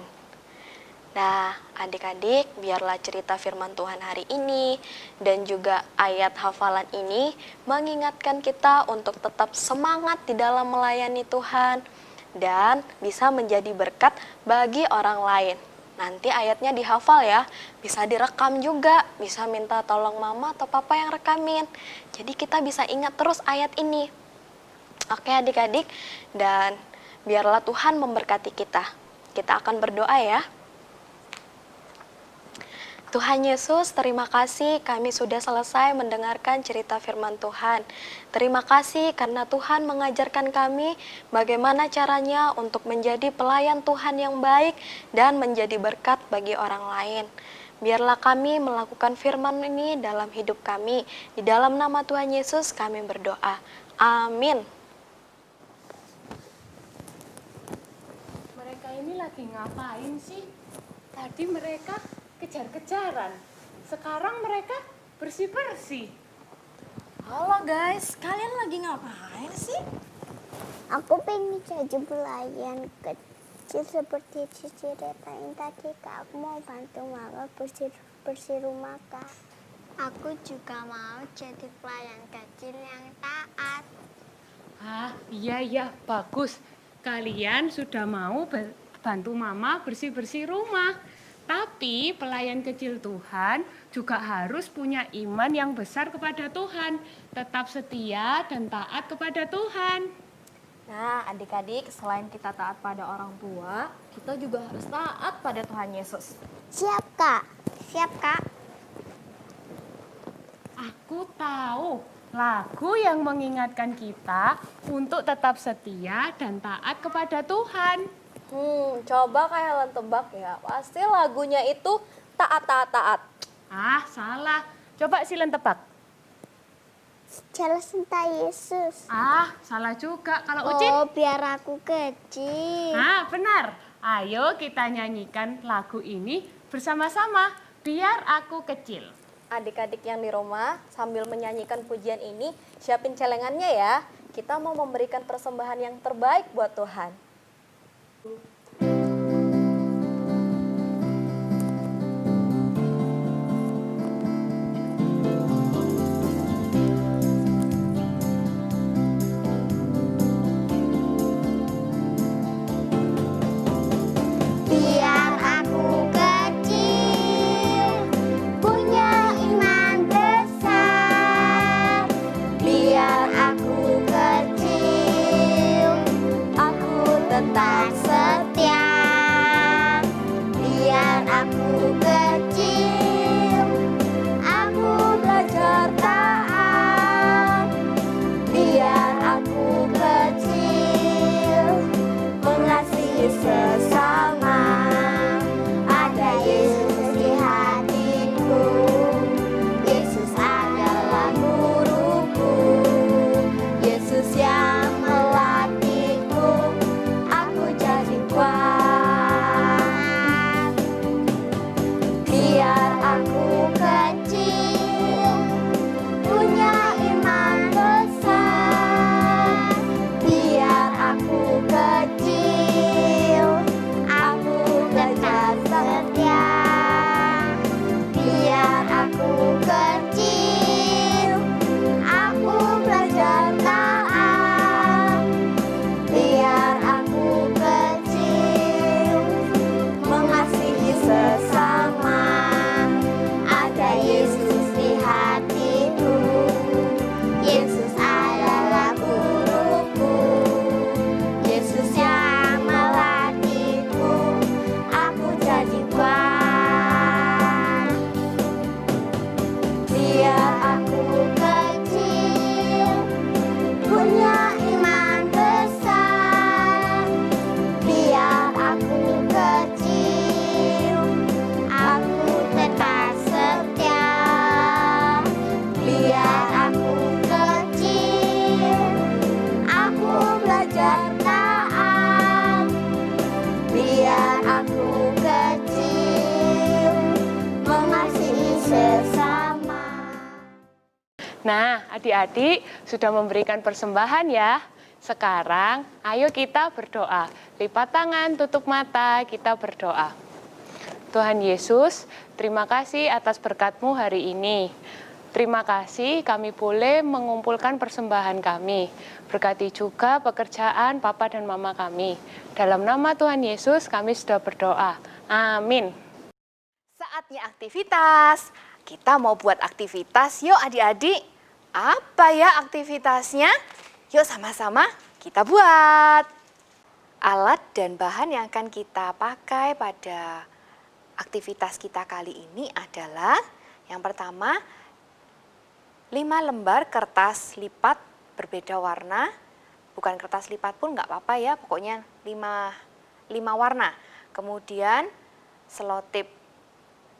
Nah, adik-adik, biarlah cerita firman Tuhan hari ini dan juga ayat hafalan ini mengingatkan kita untuk tetap semangat di dalam melayani Tuhan dan bisa menjadi berkat bagi orang lain. Nanti ayatnya dihafal ya, bisa direkam juga, bisa minta tolong mama atau papa yang rekamin. Jadi kita bisa ingat terus ayat ini. Oke adik-adik, dan biarlah Tuhan memberkati kita. Kita akan berdoa ya. Tuhan Yesus, terima kasih kami sudah selesai mendengarkan cerita firman Tuhan. Terima kasih karena Tuhan mengajarkan kami bagaimana caranya untuk menjadi pelayan Tuhan yang baik dan menjadi berkat bagi orang lain. Biarlah kami melakukan firman ini dalam hidup kami. Di dalam nama Tuhan Yesus kami berdoa. Amin. Mereka ini lagi ngapain sih? Tadi mereka kejar-kejaran. Sekarang mereka bersih-bersih. Halo guys, kalian lagi ngapain sih? Aku pengen jadi pelayan kecil seperti Cici Retain tadi, Kak. Aku mau bantu mama bersih rumah, Kak. Aku juga mau jadi pelayan kecil yang taat. Ah, iya, bagus. Kalian sudah mau bantu mama bersih-bersih rumah. Tapi pelayan kecil Tuhan juga harus punya iman yang besar kepada Tuhan. Tetap setia dan taat kepada Tuhan. Nah, adik-adik, selain kita taat pada orang tua, kita juga harus taat pada Tuhan Yesus. Siap, Kak. Siap, Kak. Aku tahu lagu yang mengingatkan kita untuk tetap setia dan taat kepada Tuhan. Coba kayak Helen tebak ya. Pasti lagunya itu taat. Ah, salah. Coba Silen tebak. Jalan cinta Yesus. Ah, salah juga. Kalau Ucin? Oh, biar aku kecil. Ah, benar. Ayo kita nyanyikan lagu ini bersama-sama. Biar aku kecil. Adik-adik yang di rumah, sambil menyanyikan pujian ini, siapin celengannya ya. Kita mau memberikan persembahan yang terbaik buat Tuhan. Biar aku kecil, punya iman besar. Biar aku kecil, aku tetap setia. Nah, adik-adik sudah memberikan persembahan ya. Sekarang, ayo kita berdoa. Lipat tangan, tutup mata, kita berdoa. Tuhan Yesus, terima kasih atas berkat-Mu hari ini. Terima kasih kami boleh mengumpulkan persembahan kami. Berkati juga pekerjaan Papa dan Mama kami. Dalam nama Tuhan Yesus kami sudah berdoa. Amin. Saatnya aktivitas. Kita mau buat aktivitas, yuk adik-adik. Apa ya aktivitasnya? Yuk sama-sama kita buat. Alat dan bahan yang akan kita pakai pada aktivitas kita kali ini adalah yang pertama 5 lembar kertas lipat berbeda warna. Bukan kertas lipat pun nggak apa-apa ya, pokoknya 5 warna. Kemudian selotip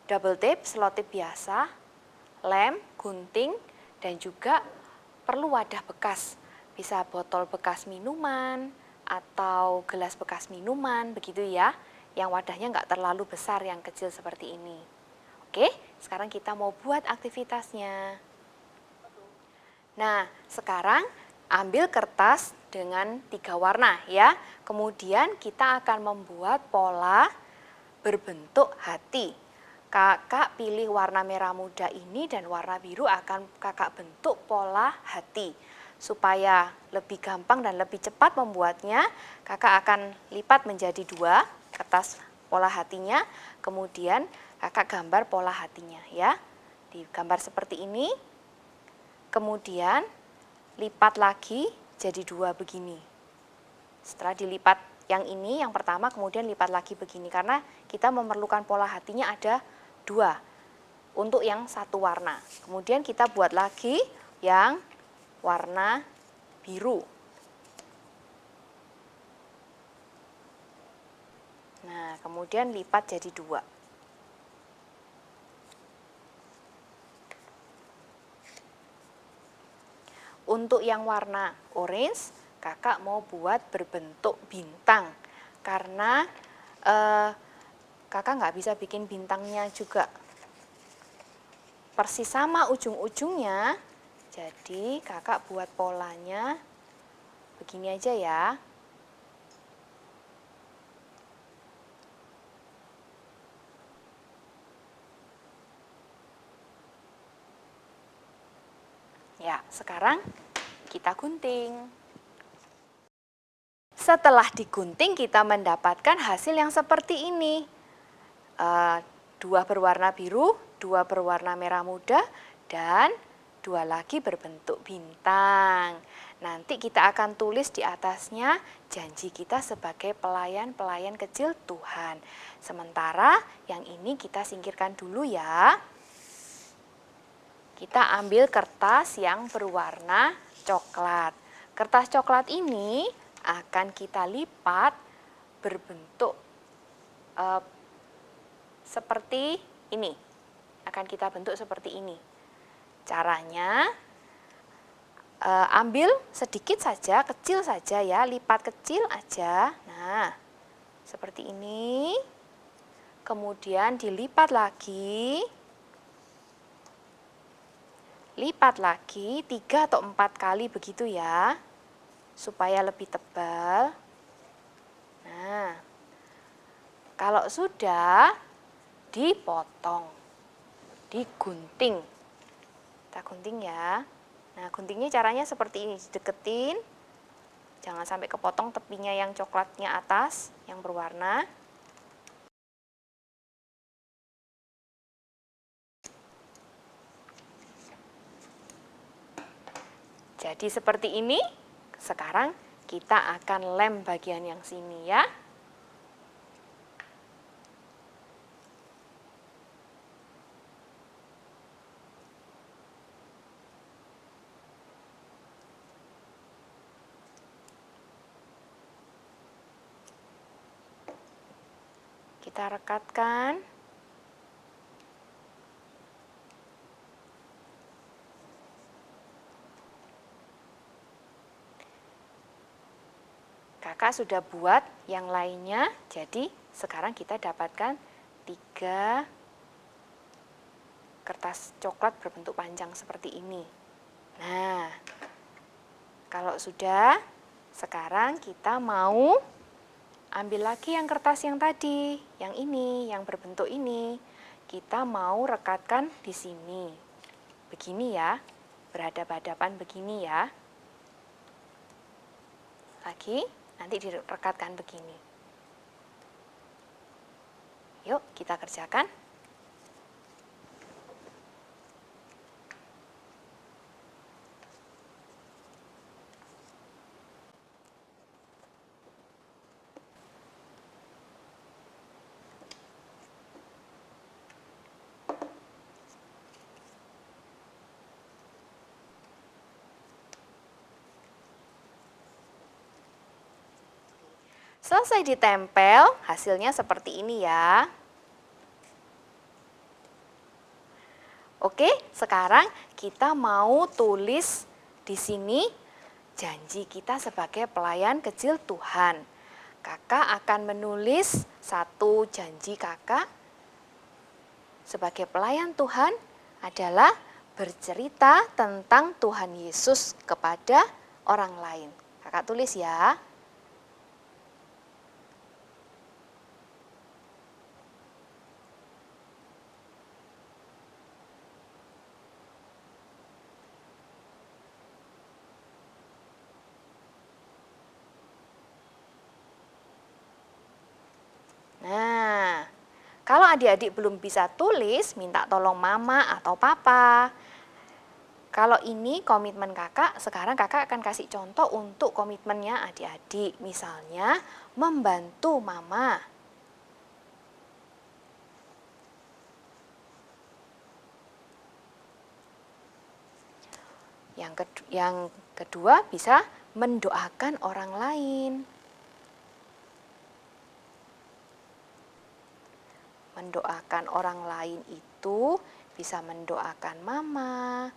double tape, selotip biasa, lem, gunting, dan juga perlu wadah bekas. Bisa botol bekas minuman atau gelas bekas minuman, begitu ya. Yang wadahnya nggak terlalu besar, yang kecil seperti ini. Oke, sekarang kita mau buat aktivitasnya. Nah, sekarang ambil kertas dengan 3 warna ya. Kemudian kita akan membuat pola berbentuk hati. Kakak pilih warna merah muda ini dan warna biru akan kakak bentuk pola hati. Supaya lebih gampang dan lebih cepat membuatnya, kakak akan lipat menjadi 2 kertas pola hatinya. Kemudian kakak gambar pola hatinya ya. Digambar seperti ini. Kemudian lipat lagi jadi 2 begini. Setelah dilipat yang ini, yang pertama, kemudian lipat lagi begini. Karena kita memerlukan pola hatinya ada 2 untuk yang 1 warna. Kemudian kita buat lagi yang warna biru. Nah, kemudian lipat jadi 2. Untuk yang warna orange, kakak mau buat berbentuk bintang. Karena kakak nggak bisa bikin bintangnya juga persis sama ujung-ujungnya. Jadi kakak buat polanya begini aja ya. Ya, sekarang kita gunting. Setelah digunting, kita mendapatkan hasil yang seperti ini. 2 berwarna biru, 2 berwarna merah muda, dan 2 lagi berbentuk bintang. Nanti kita akan tulis di atasnya janji kita sebagai pelayan-pelayan kecil Tuhan. Sementara yang ini kita singkirkan dulu ya. Kita ambil kertas yang berwarna coklat. Kertas coklat ini akan kita lipat berbentuk seperti ini. Akan kita bentuk seperti ini. Caranya ambil sedikit saja, kecil saja ya, lipat kecil aja. Nah, seperti ini. Kemudian dilipat lagi. Lipat lagi 3 atau 4 kali begitu ya, supaya lebih tebal. Nah, kalau sudah dipotong, digunting. Kita gunting ya. Nah, guntingnya caranya seperti ini, deketin. Jangan sampai kepotong tepinya yang coklatnya atas, yang berwarna. Jadi seperti ini. Sekarang kita akan lem bagian yang sini ya. Kita rekatkan. Kakak sudah buat yang lainnya, jadi sekarang kita dapatkan 3 kertas coklat berbentuk panjang seperti ini. Nah, kalau sudah, sekarang kita mau ambil lagi yang kertas yang tadi, yang ini, yang berbentuk ini. Kita mau rekatkan di sini. Begini ya, berhadapan-hadapan begini ya. Lagi, nanti direkatkan begini. Yuk, kita kerjakan. Selesai ditempel, hasilnya seperti ini ya. Oke, sekarang kita mau tulis di sini janji kita sebagai pelayan kecil Tuhan. Kakak akan menulis satu janji kakak sebagai pelayan Tuhan adalah bercerita tentang Tuhan Yesus kepada orang lain. Kakak tulis ya. Nah, kalau adik-adik belum bisa tulis, minta tolong mama atau papa. Kalau ini komitmen kakak, sekarang kakak akan kasih contoh untuk komitmennya adik-adik. Misalnya, membantu mama. Yang kedua bisa mendoakan orang lain. Mendoakan orang lain itu bisa mendoakan mama,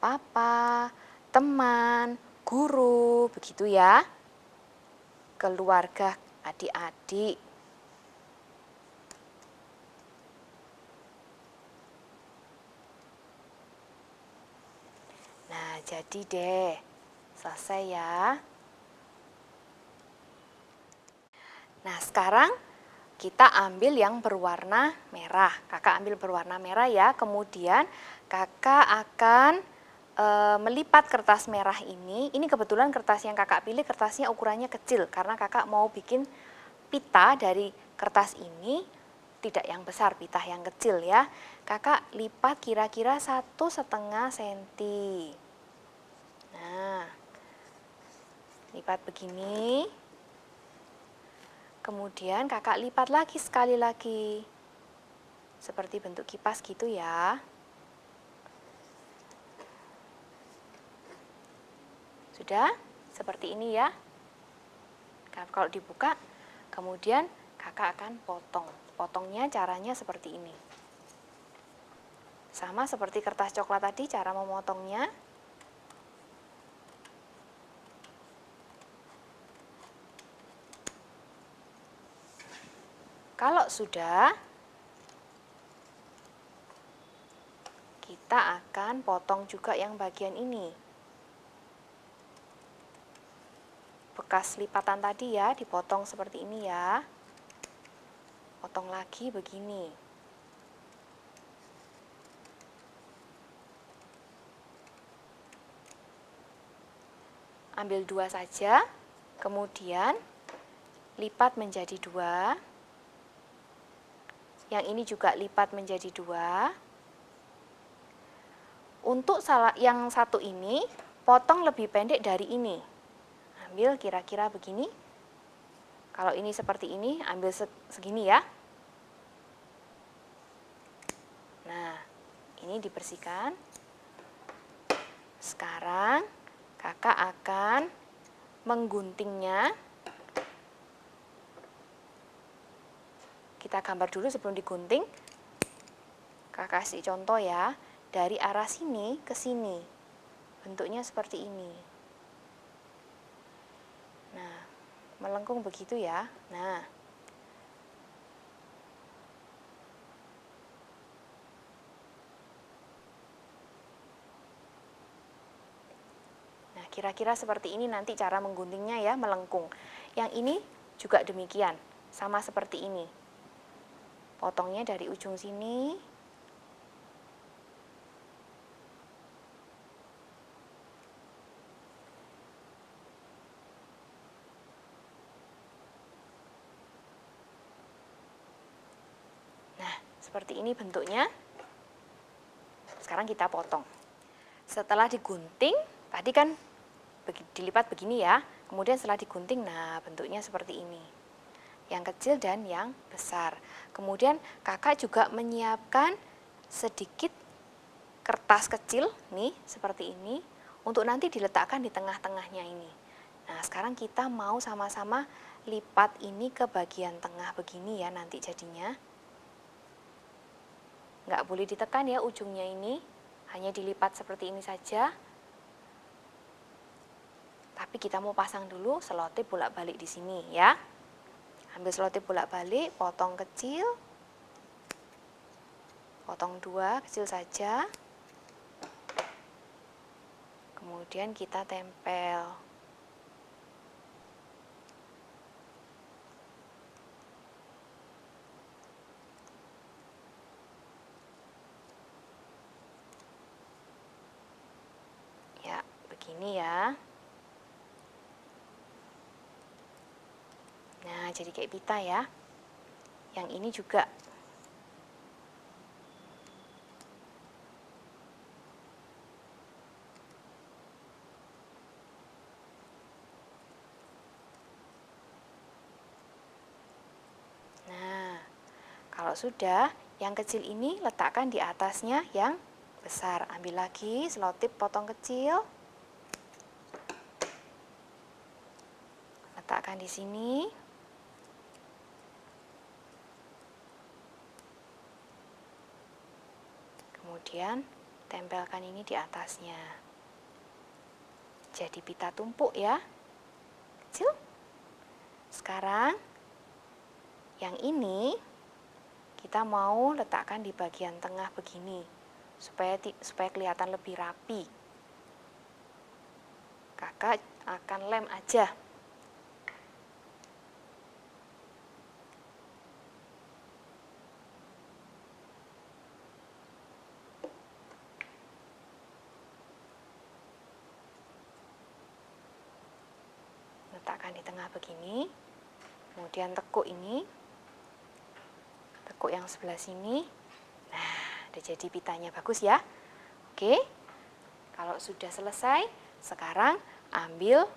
papa, teman, guru, begitu ya. Keluarga adik-adik. Nah, jadi deh, selesai ya. Nah, sekarang kita ambil yang berwarna merah. Kakak ambil berwarna merah ya. Kemudian kakak akan melipat kertas merah ini. Ini kebetulan kertas yang kakak pilih kertasnya ukurannya kecil. Karena kakak mau bikin pita dari kertas ini. Tidak yang besar, pita yang kecil ya. Kakak lipat kira-kira 1,5 senti. Nah, lipat begini. Kemudian kakak lipat lagi sekali lagi. Seperti bentuk kipas gitu ya. Sudah? Seperti ini ya. Kalau dibuka, kemudian kakak akan potong. Potongnya caranya seperti ini. Sama seperti kertas coklat tadi cara memotongnya. Kalau sudah, kita akan potong juga yang bagian ini. Bekas lipatan tadi ya, dipotong seperti ini ya. Potong lagi begini. Ambil 2 saja, kemudian lipat menjadi 2. Yang ini juga lipat menjadi 2. Untuk yang satu ini, potong lebih pendek dari ini. Ambil kira-kira begini. Kalau ini seperti ini, ambil segini ya. Nah, ini dibersihkan. Sekarang, kakak akan mengguntingnya. Kita gambar dulu sebelum digunting. Kakak kasih contoh ya, dari arah sini ke sini. Bentuknya seperti ini. Nah, melengkung begitu ya. Nah, kira-kira seperti ini nanti cara mengguntingnya ya, melengkung. Yang ini juga demikian, sama seperti ini. Potongnya dari ujung sini. Nah, seperti ini bentuknya. Sekarang kita potong. Setelah digunting, tadi kan dilipat begini ya. Kemudian setelah digunting, nah bentuknya seperti ini. Yang kecil dan yang besar. Kemudian kakak juga menyiapkan sedikit kertas kecil nih, seperti ini. Untuk nanti diletakkan di tengah-tengahnya ini. Nah, sekarang kita mau sama-sama lipat ini ke bagian tengah begini ya nanti jadinya. Nggak boleh ditekan ya ujungnya ini, hanya dilipat seperti ini saja. Tapi kita mau pasang dulu selotip bolak-balik di sini ya. Ambil selotip bolak-balik, potong kecil. Potong 2 kecil saja. Kemudian kita tempel. Ya, begini ya. Nah, jadi kayak pita ya. Yang ini juga. Nah, kalau sudah, yang kecil ini letakkan di atasnya yang besar. Ambil lagi selotip potong kecil. Letakkan di sini. Kemudian tempelkan ini di atasnya. Jadi pita tumpuk ya. Kecil. Sekarang yang ini kita mau letakkan di bagian tengah begini supaya kelihatan lebih rapi. Kakak akan lem aja. Letakkan di tengah begini. Kemudian tekuk ini. Tekuk yang sebelah sini. Nah, udah jadi pitanya bagus ya. Oke. Kalau sudah selesai, sekarang ambil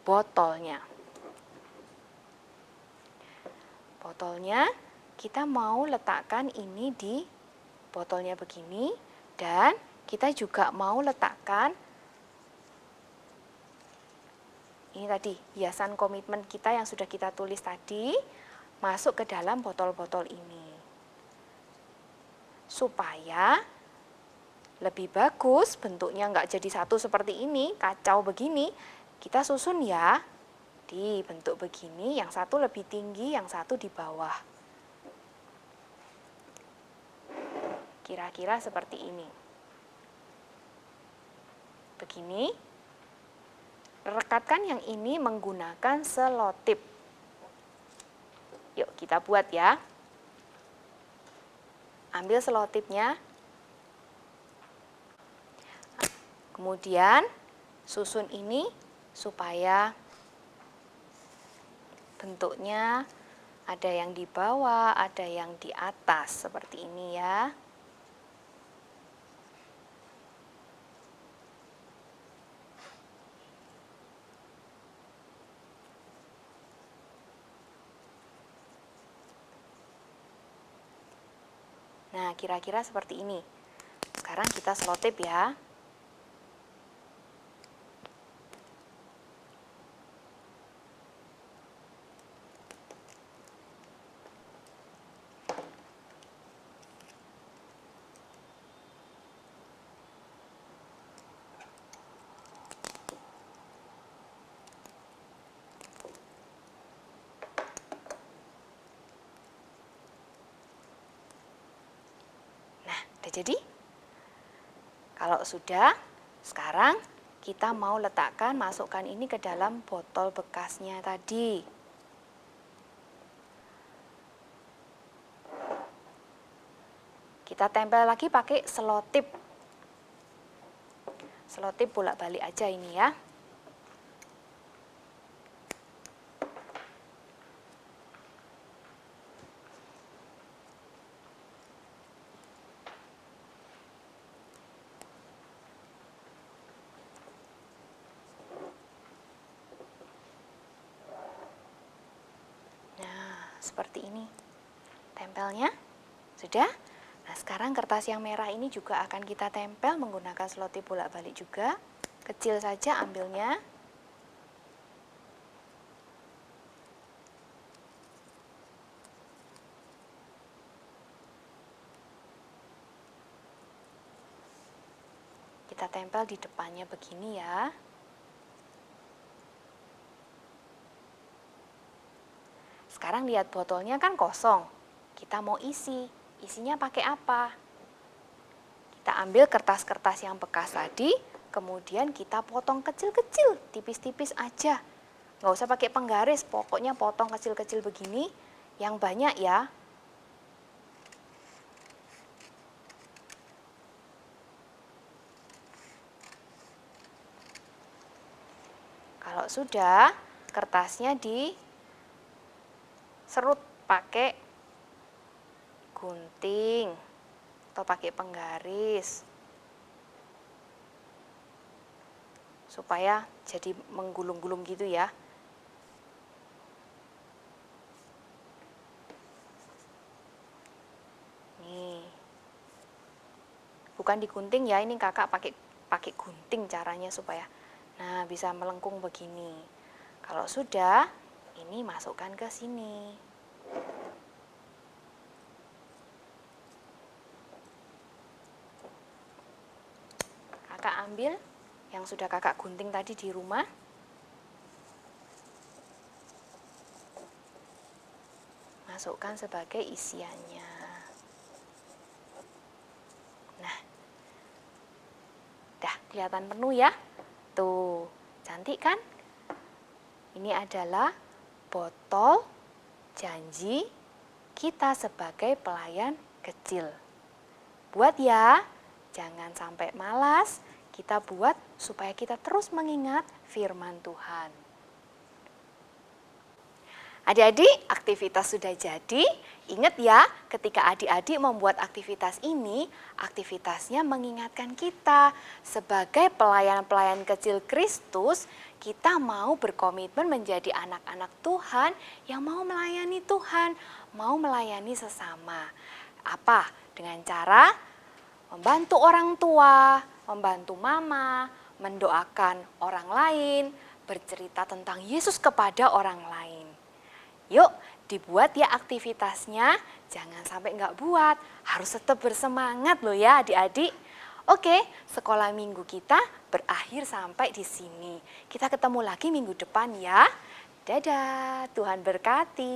botolnya. Botolnya kita mau letakkan ini di botolnya begini dan kita juga mau letakkan ini tadi, hiasan komitmen kita yang sudah kita tulis tadi, masuk ke dalam botol-botol ini. Supaya lebih bagus, bentuknya nggak jadi satu seperti ini, kacau begini, kita susun ya, di bentuk begini, yang satu lebih tinggi, yang satu di bawah. Kira-kira seperti ini. Begini. Rekatkan yang ini menggunakan selotip. Yuk kita buat ya. Ambil selotipnya. Kemudian susun ini supaya bentuknya ada yang di bawah, ada yang di atas seperti ini ya. Nah, kira-kira seperti ini. Sekarang kita selotip ya. Udah jadi? Kalau sudah, sekarang kita mau letakkan, masukkan ini ke dalam botol bekasnya tadi. Kita tempel lagi pakai selotip. Selotip bolak-balik aja ini ya. Seperti ini tempelnya sudah. Nah sekarang kertas yang merah ini juga akan kita tempel menggunakan selotip bolak-balik juga, kecil saja ambilnya. Kita tempel di depannya begini ya. Sekarang lihat botolnya kan kosong. Kita mau isi. Isinya pakai apa? Kita ambil kertas-kertas yang bekas tadi, kemudian kita potong kecil-kecil, tipis-tipis aja. Nggak usah pakai penggaris, pokoknya potong kecil-kecil begini, yang banyak ya. Kalau sudah, kertasnya diserut pakai gunting atau pakai penggaris supaya jadi menggulung-gulung gitu ya. Nih, bukan digunting ya, ini kakak pakai gunting caranya supaya nah bisa melengkung begini. Kalau sudah, ini masukkan ke sini. Kakak ambil yang sudah kakak gunting tadi di rumah. Masukkan sebagai isiannya. Nah, dah kelihatan penuh ya. Tuh, cantik kan? Ini adalah botol janji kita sebagai pelayan kecil. Buat ya, jangan sampai malas, kita buat supaya kita terus mengingat firman Tuhan. Adik-adik, aktivitas sudah jadi. Ingat ya, ketika adik-adik membuat aktivitas ini, aktivitasnya mengingatkan kita sebagai pelayan-pelayan kecil Kristus, kita mau berkomitmen menjadi anak-anak Tuhan yang mau melayani Tuhan, mau melayani sesama. Apa? Dengan cara membantu orang tua, membantu mama, mendoakan orang lain, bercerita tentang Yesus kepada orang lain. Yuk, dibuat ya aktivitasnya, jangan sampai nggak buat, harus tetap bersemangat loh ya adik-adik. Oke, sekolah minggu kita berakhir sampai di sini. Kita ketemu lagi minggu depan ya. Dadah, Tuhan berkati.